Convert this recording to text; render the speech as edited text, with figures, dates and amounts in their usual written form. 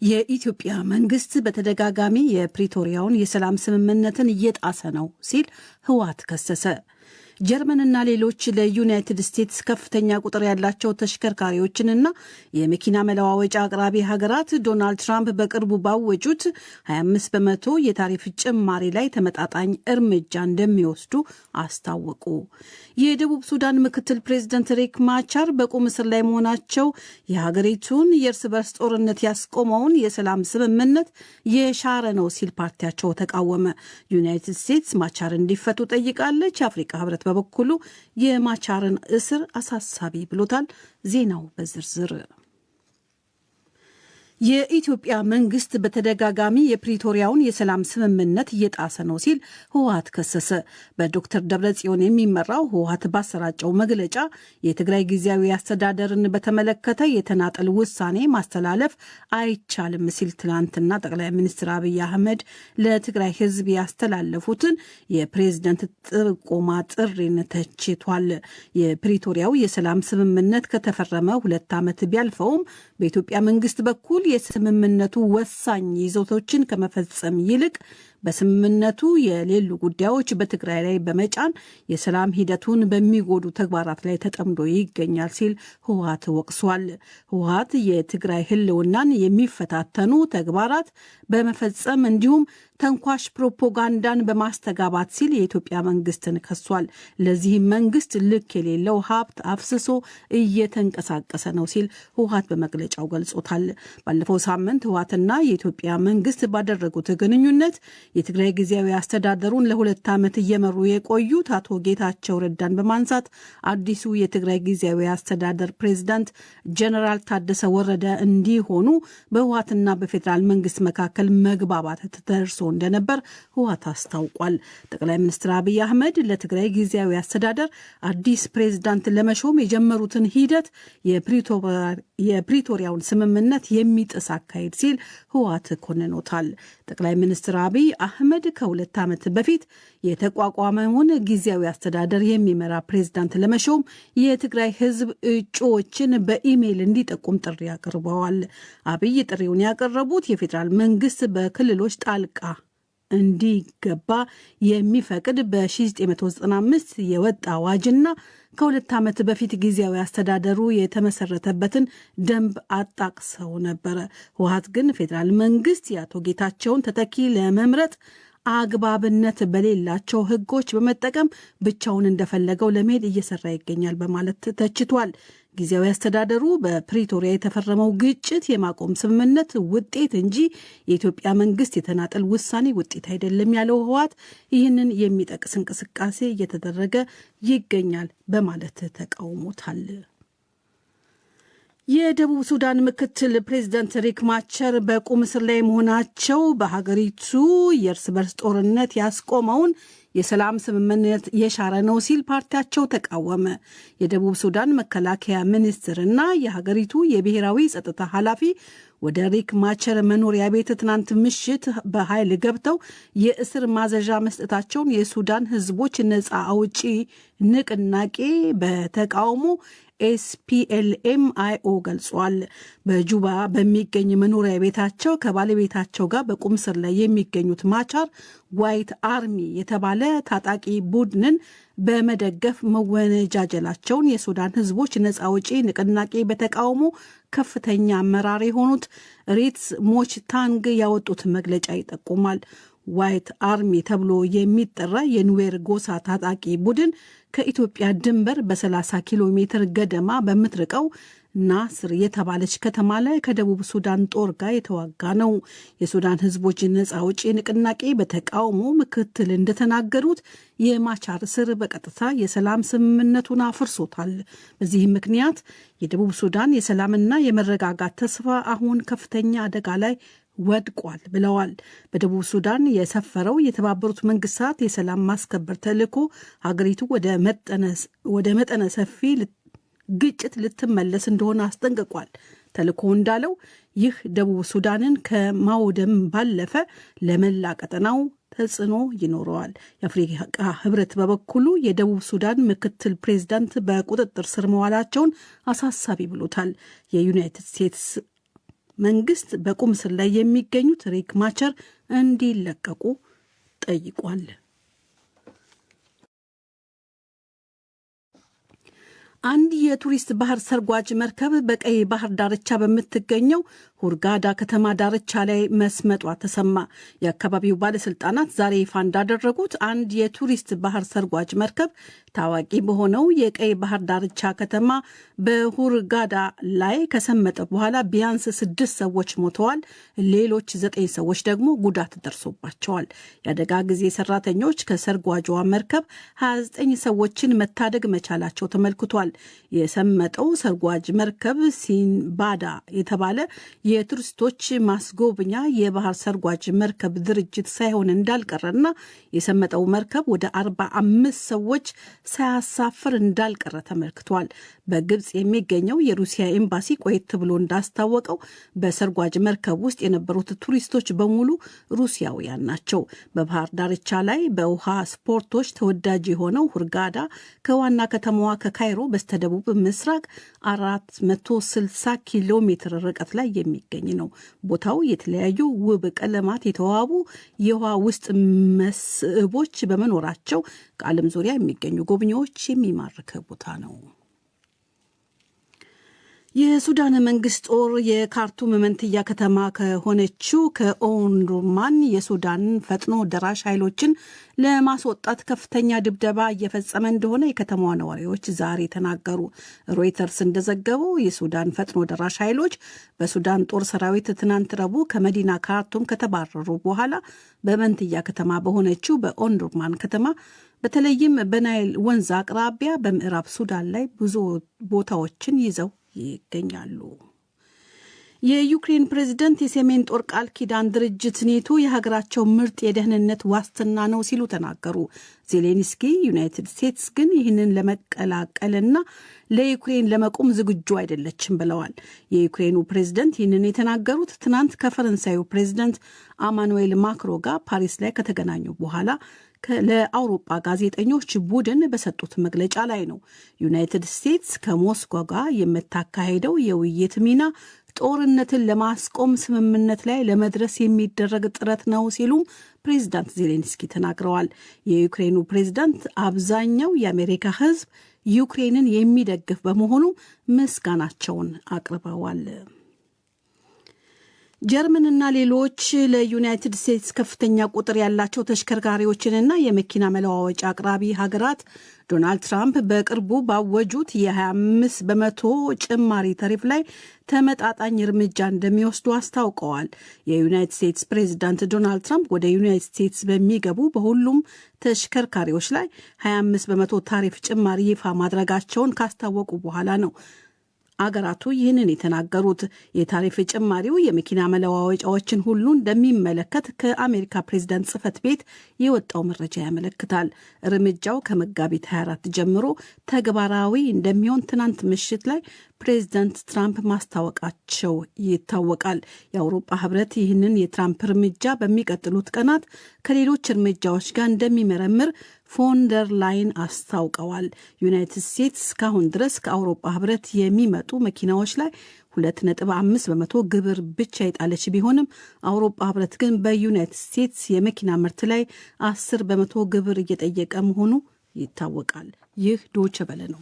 የኢትዮጵያ መንግስት በተደጋጋሚ የፕሪቶሪያውን የሰላም ስምምነትን እየጣሰ ነው ሲል ህወሓት ከሰሰ። ጀርመንና ሌሎች ለዩናይትድ ስቴትስ ከፍተኛ ቁጥር ያላቸው ተሽከርካሪዎችንና የመኪና መለዋወጫ አቅራቢ ሀገራት ዶናልድ ትራምፕ በቅርቡ ባወጁት 25 በመቶ የታሪፍ ጭማሪ ላይ ተመጣጣኝ እርምጃ እንደሚወስዱ አስታወቁ። የደቡብ ሱዳን ምክትል ፕሬዝደንት ሪክ ማቻር በቁም እስር ላይ መሆናቸው የሀገሪቱን የእርስ በርስ ጦርነት ያስቆመውን የሰላም ስምምነት የሻረ ነው ሲል ፓርቲያቸው ተቃወመ። ዩናይትድ ስቴትስ ማቻር እንዲፈቱ ጠይቃለች። የአፍሪካ ህብረት በበኩሉ የማቻርን እስር አሳሳቢ ብሎታል። ዜናው በዝርዝር። የኢትዮጵያ መንግስት በተደጋጋሚ የፕሪቶሪያውን የሰላም ስምምነት እየጣሰ ነው ሲል ህወሓት ከሰሰ። በዶክተር ደብረጽዮን የሚመራው ህወሓት ባሰራጨው መግለጫ የትግራይ ጊዜያዊ አስተዳደርን በተመለከተ የተናጠል ውሳኔ ማስተላለፍ አይቻልም ሲል ትናንትና ጠቅላይ ሚኒስትር አብይ አህመድ ለትግራይ ህዝብ ያስተላለፉትን የፕሬዝደንት ጥቆማ ጥሪን ተችቷል። የፕሪቶሪያው የሰላም ስምምነት ከተፈረመ 2 ዓመት ቢያልፈውም በኢትዮጵያ መንግስት በኩል የስምምነቱ ወሳኝ ይዘቶችን ከመፈጸም ይልቅ በስምምነቱ የሌሉ ጉዳዮች በትግራይ ላይ በመጫን የሰላም ሂደቱን በሚጎዱ ተግባራት ላይ ተጠምዶ ይገኛል ሲል ህወሓት ወቅሷል። ህወሓት የትግራይ ህልውናን የሚፈታተኑ ተግባራት በመፈጸም እንዲሁም ተንኳሽ ፕሮፓጋንዳን በማስተጋባት ሲል የኢትዮጵያ መንግስትን ከሷል። ለዚህም መንግስት ልክ የሌለው ሀብት አፍስሶ እየተንቀሳቀሰ ነው ሲል ህወሓት በመግለጫው ገልጾታል። ባለፈው ሳምንት ህወሓትና የኢትዮጵያ መንግስት ባደረጉት ግንኙነት የትግራይ ጊዜያዊ አስተዳደሩን ለ2 ዓመት እየመሩ የቆዩት አቶ ጌታቸው ረዳን በማንሳት አዲሱ የትግራይ ጊዜያዊ አስተዳደር ፕሬዝዳንት ጀነራል ታደሰ ወረደ እንዲሆኑ በህወሓትና በፌዴራል መንግስት መካከል መግባባት ተደርሶ እንደነበር ህወሓት አስታውቋል። ጠቅላይ ሚኒስትር አብይ አህመድ ለትግራይ ጊዜያዊ አስተዳደር አዲስ ፕሬዝዳንት ለመሾም የጀመሩትን ሂደት የፕሪቶሪያውን ስምምነት የሚጥስ አካሄድ ሲል ህወሓት ኮንኖታል። ጠቅላይ ሚኒስትር አብይ አህመድ ከ2 ዓመት በፊት የተቋቋመውን ጊዜያዊ አስተዳደር የሚመራ ፕሬዝዳንት ለመሾም የትግራይ ህዝብ እጩዎችን በኢሜይል እንዲጠቁም ጥሪ አቅርበዋል። አብይ ጥሪውን ያቀረቡት የፌዴራል መንግስት በክልሎች ጣልቃ እንዲገባ የሚፈቅድ በ1995 የወጣ አዋጅና ከ2 ዓመት በፊት ጊዜያዊ አስተዳደሩ የተመሰረተበትን ደንብ አጣቅሰው ነበረ። ህወሓት ግን ፌዴራል መንግስት የአቶ ጌታቸውን ተተኪ ለመምረጥ አግባብነት በሌላቸው ህጎች በመጠቀም ብቻውን እንደፈለገው ለመሄድ እየሰራ ይገኛል በማለት ተችቷል። ጊዜያዊ አስተዳደሩ በፕሪቶሪያ የተፈረመው ግጭት የማቆም ስምምነት ውጤት እንጂ የኢትዮጵያ መንግስት የተናጠል ውሳኔ ውጤት አይደለም ያለው ህወሓት ይህንን የሚጠቅስ እንቅስቃሴ እየተደረገ ይገኛል በማለት ተቃውሞታል። የደቡብ ሱዳን ምክትል ፕሬዝዳንት ሪክ ማቻር በቁም እስር ላይ መሆናቸው በሀገሪቱ የእርስ በርስ ጦርነት ያስቆመውን የሰላም ስምምነት የሻረ ነው ሲል ፓርቲያቸው ተቃወመ። የደቡብ ሱዳን መከላከያ ሚኒስትርና የሀገሪቱ የብሔራዊ ጸጥታ ኃላፊ ወደ ሪክ ማቻር መኖሪያ ቤት ትናንት ምሽት በኃይል ገብተው የእስር ማዘዣ መስጠታቸውን የሱዳን ህዝቦች ነጻ አውጪ ንቅናቄ በተቃውሞ SPLM-IO ገልጿል። በጁባ በሚገኝ መኖሪያ ቤታቸው ከባለቤታቸው ጋር በቁም ስር ላይ የሚገኙት ማቻር ዋይት አርሚ የተባለ ታጣቂ ቡድንን በመደገፍ መወነጃጀላቸውን የሱዳን ህዝቦች ነጻ አውጪ ንቅናቄ በተቃውሞ ከፍተኛ አመራር የሆኑት ሪትስ ሞችታንግ ያወጡት መግለጫ ይጠቁማል። ዋይት አርሚ ተብሎ የሚጠራ የኑዌር ጎሳ ታጣቂ ቡድን ከኢትዮጵያ ድንበር በ30 ኪሎ ሜትር ገደማ በምትርቀው ናስር የተባለች ከተማ ላይ ከደቡብ ሱዳን ጦር ጋር የተዋጋ ነው። የሱዳን ህዝቦች ነጻ አውጪ ንቅናቄ በተቃውሞ ምክትል እንደተናገሩት የማቻር እስር በቀጥታ የሰላም ስምምነቱን አፍርሶታል። በዚህ ምክንያት የደቡብ ሱዳን የሰላምና የመረጋጋት ተስፋ አሁን ከፍተኛ አደጋ ላይ ወድቋል ብለዋል። በደቡብ ሱዳን የሰፈረው የተባበሩት መንግስታት የሰላም ማስከበር ተልዕኮ ሀገሪቱ ወደ መጠነ ሰፊ ግጭት ልትመለስ እንደሆነ አስጠንቅቋል። ተልዕኮ እንዳለው ይህ ደቡብ ሱዳንን ከማውደም ባለፈ ለመላ ቀጠናው ተጽዕኖ ይኖረዋል። የአፍሪካ ህብረት በበኩሉ የደቡብ ሱዳን ምክትል ፕሬዝዳንት በቁጥጥር ስር መዋላቸውን አሳሳቢ ብሎታል። የዩናይትድ ስቴትስ መንግስት በቁም እስር ላይ የሚገኙት ሪክ ማቻር እንዲለቀቁ ጠይቋል። አንድ የቱሪስት ባህር ሰርጓጅ መርከብ በቀይ ባህር ዳርቻ በምትገኘው ሁርጋዳ ከተማ ዳርቻ ላይ መስመጧ ተሰማ። የአካባቢው ባለስልጣናት ዛሬ ይፋ እንዳደረጉት አንድ የቱሪስት ባህር ሰርጓጅ መርከብ ታዋቂ በሆነው የቀይ ባህር ዳርቻ ከተማ በሁርጋዳ ላይ ከሰመጠ በኋላ ቢያንስ 6 ሰዎች ሞተዋል፣ ሌሎች 9 ሰዎች ደግሞ ጉዳት ደርሶባቸዋል። የአደጋ ጊዜ ሰራተኞች ከሰርጓጇ መርከብ 29 ሰዎችን መታደግ መቻላቸው ተመልክቷል። የሰመጠው ሰርጓጅ መርከብ ሲንባዳ የተባለ የቱሪስቶች ማስጎብኛ የባህር ሰርጓጅ መርከብ ድርጅት ሳይሆን እንዳልቀረና የሰመጠው መርከብ ወደ 45 ሰዎች ሳያሳፍር እንዳልቀረ ተመልክቷል። በግብጽ የሚገኘው የሩሲያ ኤምባሲ ቆየት ብሎ እንዳስታወቀው በሰርጓጅ መርከብ ውስጥ የነበሩት ቱሪስቶች በሙሉ ሩሲያውያን ናቸው። በባህር ዳርቻ ላይ በውሃ ስፖርቶች ተወዳጅ የሆነው ሁርጋዳ ከዋና ከተማዋ ከካይሮ በስተደቡብ ምስራቅ 460 ኪሎ ሜትር ርቀት ላይ የሚገኝ ነው። ቦታው የተለያዩ ውብ ቀለማት የተዋቡ የውሃ ውስጥ መስህቦች በመኖራቸው ከዓለም ዙሪያ የሚገኙ ጎብኚዎች የሚማርክ ቦታ ነው። የሱዳን መንግስት ጦር የካርቱም መንትያ ከተማ ከሆነችው ከኦምዱርማን የሱዳን ፈጥኖ ደራሽ ኃይሎችን ለማስወጣት ከፍተኛ ድብደባ እየፈጸመ እንደሆነ የከተማዋ ነዋሪዎች ዛሬ ተናገሩ። ሮይተርስ እንደዘገበው የሱዳን ፈጥኖ ደራሽ ኃይሎች በሱዳን ጦር ሰራዊት ትናንት ረቡዕ ከመዲና ካርቱም ከተባረሩ በኋላ በመንትያ ከተማ በሆነችው በኦምዱርማን ከተማ በተለይም በናይል ወንዝ አቅራቢያ በምዕራብ ሱዳን ላይ ብዙ ቦታዎችን ይዘው ይገኛሉ። የዩክሬን ፕሬዝደንት የሰሜን ጦር ቃል ኪዳን ድርጅት ኔቶ የሀገራቸው ምርጥ የደህንነት ዋስትና ነው ሲሉ ተናገሩ። ዜሌንስኪ ዩናይትድ ስቴትስ ግን ይህንን ለመቀላቀልና ለዩክሬን ለመቆም ዝግጁ አይደለችም ብለዋል። የዩክሬኑ ፕሬዝደንት ይህንን የተናገሩት ትናንት ከፈረንሳዩ ፕሬዝደንት አማኑኤል ማክሮ ጋር ፓሪስ ላይ ከተገናኙ በኋላ ለአውሮፓ ጋዜጠኞች ቡድን በሰጡት መግለጫ ላይ ነው። ዩናይትድ ስቴትስ ከሞስኮ ጋር የምታካሄደው የውይይት ሚና ጦርነትን ለማስቆም ስምምነት ላይ ለመድረስ የሚደረግ ጥረት ነው ሲሉም ፕሬዝዳንት ዜሌንስኪ ተናግረዋል። የዩክሬኑ ፕሬዝዳንት አብዛኛው የአሜሪካ ሕዝብ ዩክሬንን የሚደግፍ በመሆኑ ምስጋናቸውን አቅርበዋል። ጀርመንና ሌሎች ለዩናይትድ ስቴትስ ከፍተኛ ቁጥር ያላቸው ተሽከርካሪዎችንና የመኪና መለዋወጫ አቅራቢ ሀገራት ዶናልድ ትራምፕ በቅርቡ ባወጁት የ25 በመቶ ጭማሪ ታሪፍ ላይ ተመጣጣኝ እርምጃ እንደሚወስዱ አስታውቀዋል። የዩናይትድ ስቴትስ ፕሬዚዳንት ዶናልድ ትራምፕ ወደ ዩናይትድ ስቴትስ በሚገቡ በሁሉም ተሽከርካሪዎች ላይ 25 በመቶ ታሪፍ ጭማሪ ይፋ ማድረጋቸውን ካስታወቁ በኋላ ነው አገራቱ ይህንን የተናገሩት። የታሪፍ ጭማሪው የመኪና መለዋወጫዎችን ሁሉ እንደሚመለከት ከአሜሪካ ፕሬዝዳንት ጽህፈት ቤት የወጣው መረጃ ያመለክታል። እርምጃው ከመጋቢት 24 ጀምሮ ተግባራዊ እንደሚሆን ትናንት ምሽት ላይ ፕሬዝዳንት ትራምፕ ማስታወቃቸው ይታወቃል። የአውሮፓ ህብረት ይህንን የትራምፕ እርምጃ በሚቀጥሉት ቀናት ከሌሎች እርምጃዎች ጋር እንደሚመረምር ፎንደር ላይን አስታውቀዋል። ዩናይትድ ስቴትስ እስካሁን ድረስ ከአውሮፓ ህብረት የሚመጡ መኪናዎች ላይ 2.5 በመቶ ግብር ብቻ የጣለች ቢሆንም አውሮፓ ህብረት ግን በዩናይትድ ስቴትስ የመኪና ምርት ላይ 10 በመቶ ግብር እየጠየቀ መሆኑ ይታወቃል። ይህ ዶይቼ ቬለ ነው።